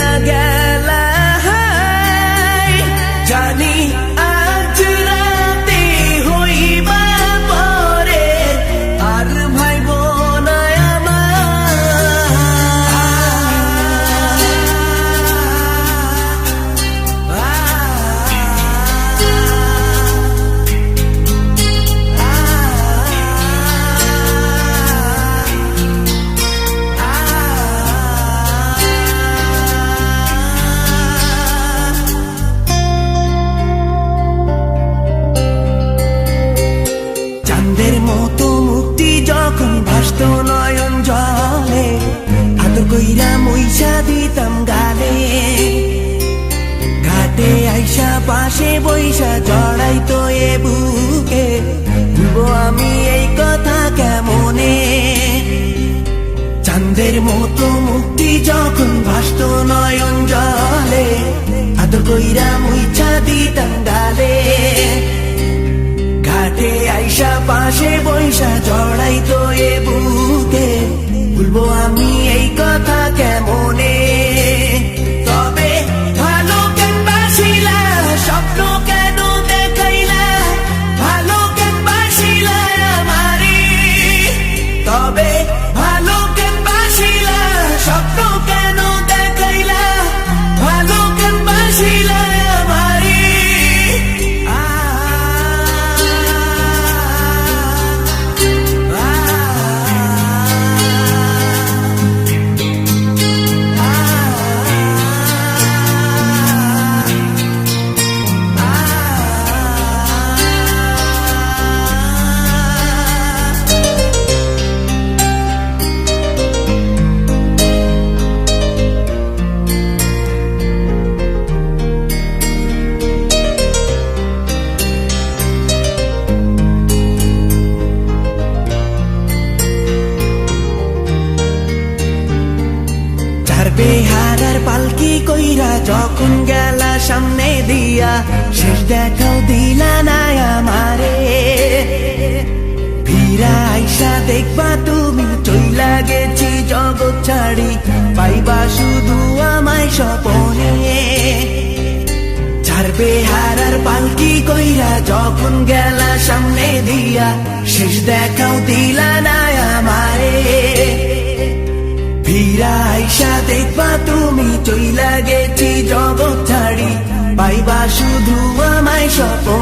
চইলা গেলা জানি আজ রাতে হইবা পরে আর ভাইব না চাঁদের মতো মুক্তি যখন ভাসত নয়ন জলে আদর কইরা মইসা দিতাম গালে ঘাটে আইসা পাশে বইসা জড়াইতো এ বুকে ভুলবো আমি এই কথা কেমনে চাঁদের মতো মুক্তি যখন ভাসত নয়ন জলে আদর কইরা মইসা দিতাম গালে ঘাটে আইসা পাশে বইসা জড়াইতো এ বুকে ভুলবো আমি এই কথা কেমনে তবে ভালো কেন বাসিলা স্বপ্ন কেন দেখাইলা ভালো কেন বাসিলা আমারে তবে ভালো কেন বাসিলা স্বপ্ন কেন দেখাইলা ভালো কেন বাসিলা আমারে বেহারার পালকি কইরা যখন গেলা সামনে দিয়া শেষ দেখাও দিলা না আমারে ফিরা আইসা দেখবা তুমি চইলা গেছি জগৎ ছাড়ি পাইবা শুধু আমায় স্বপনে চার বেহারার পালকি কইরা যখন গেলা সামনে দিয়া শেষ দেখাও দিলা না আমারে ফিরা আইসা দেখবা তুমি চইলা গেছি জগৎ ছাড়ি পাইবা শুধু আমায় স্বপনে